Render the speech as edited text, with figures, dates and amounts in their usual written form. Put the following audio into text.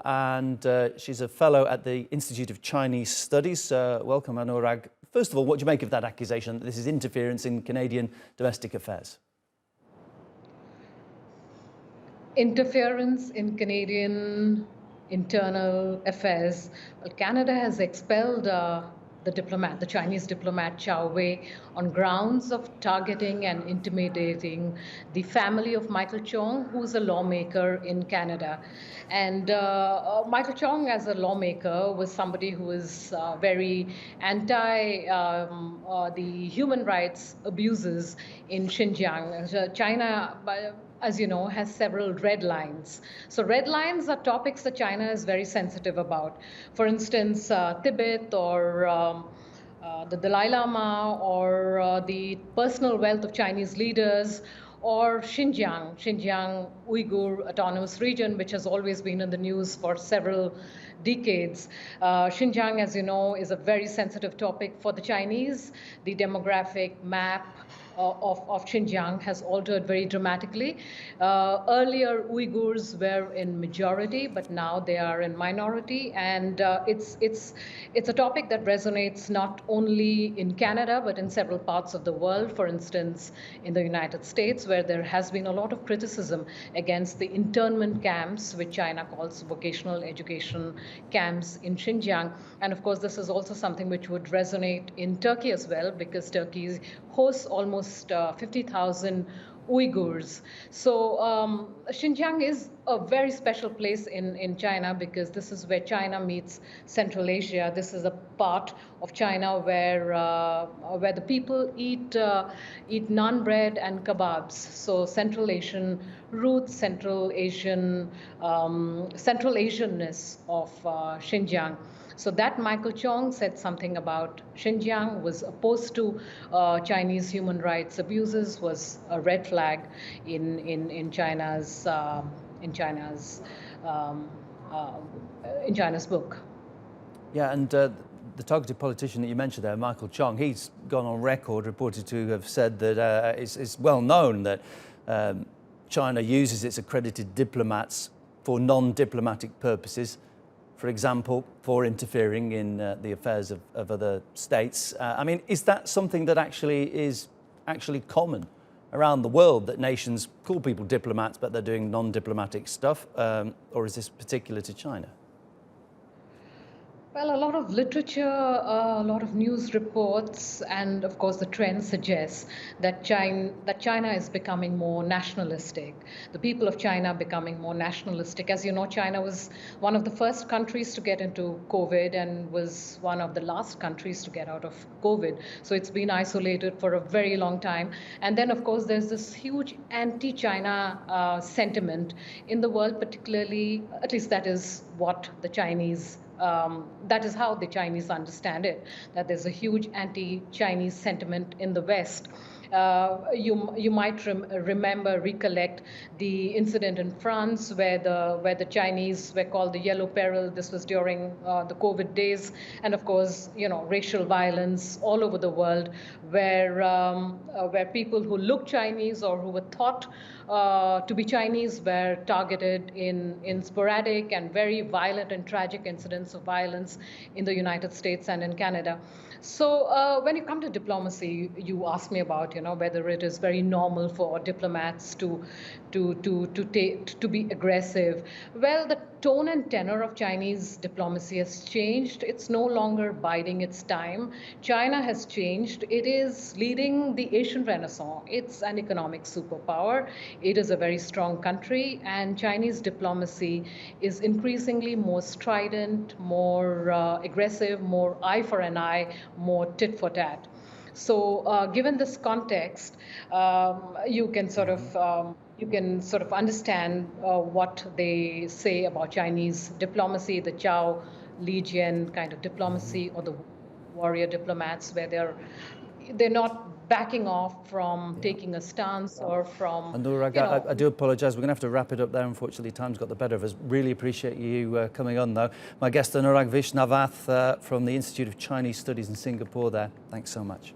and she's a fellow at the Institute of Chinese Studies. Welcome, Anurag. First of all, what do you make of that accusation that this is interference in Canadian domestic affairs? Interference in Canadian internal affairs. Well, Canada has expelled the Chinese diplomat Zhao Wei, on grounds of targeting and intimidating the family of Michael Chong, who's a lawmaker in Canada. And Michael Chong, as a lawmaker, was somebody who was very anti the human rights abuses in Xinjiang. China, as you know, has several red lines. So red lines are topics that China is very sensitive about. For instance, Tibet, or the Dalai Lama, or the personal wealth of Chinese leaders, or Xinjiang Uyghur Autonomous Region, which has always been in the news for several decades. Xinjiang, as you know, is a very sensitive topic for the Chinese. The demographic map of Xinjiang has altered very dramatically. Earlier, Uyghurs were in majority, but now they are in minority, and it's a topic that resonates not only in Canada but in several parts of the world. For instance, in the United States, where there has been a lot of criticism against the internment camps, which China calls vocational education camps in Xinjiang. And of course, this is also something which would resonate in Turkey as well, because Turkey hosts almost 50,000 Uyghurs. So Xinjiang is a very special place in China, because this is where China meets Central Asia. This is a part of China where the people eat naan bread and kebabs. So Central Asian roots, Central Asianness of Xinjiang. So that Michael Chong said something about Xinjiang, was opposed to Chinese human rights abuses, was a red flag in China's book. Yeah, and the targeted politician that you mentioned there, Michael Chong, he's gone on record, reported to have said that it's well known that China uses its accredited diplomats for non-diplomatic purposes. For example, for interfering in the affairs of other states. I mean, is that something that is common around the world, that nations call people diplomats, but they're doing non-diplomatic stuff, or is this particular to China? Well, a lot of literature, a lot of news reports, and of course the trend suggests that China is becoming more nationalistic. The people of China are becoming more nationalistic. As you know, China was one of the first countries to get into COVID and was one of the last countries to get out of COVID. So it's been isolated for a very long time. And then, of course, there's this huge anti-China sentiment in the world, particularly, at least that is what the Chinese that is how the Chinese understand it, that there's a huge anti-Chinese sentiment in the West. You might recollect the incident in France where the Chinese were called the Yellow Peril. This was during the COVID days, and of course, you know, racial violence all over the world, where people who looked Chinese or who were thought to be Chinese were targeted in sporadic and very violent and tragic incidents of violence in the United States and in Canada. So when you come to diplomacy, you ask me about, you know, whether it is very normal for diplomats to be aggressive. Well, the tone and tenor of Chinese diplomacy has changed. It's no longer biding its time. China has changed. It is leading the Asian Renaissance. It's an economic superpower. It is a very strong country, and Chinese diplomacy is increasingly more strident, more aggressive, more eye for an eye, more tit-for-tat. So given this context, you can sort of understand what they say about Chinese diplomacy, the Zhao Legion kind of diplomacy, or the warrior diplomats, where they're not backing off from taking a stance or from... Anurag, I do apologise. We're going to have to wrap it up there. Unfortunately, time's got the better of us. Really appreciate you coming on, though. My guest, Anurag Viswanath from the Institute of Chinese Studies in Singapore there. Thanks so much.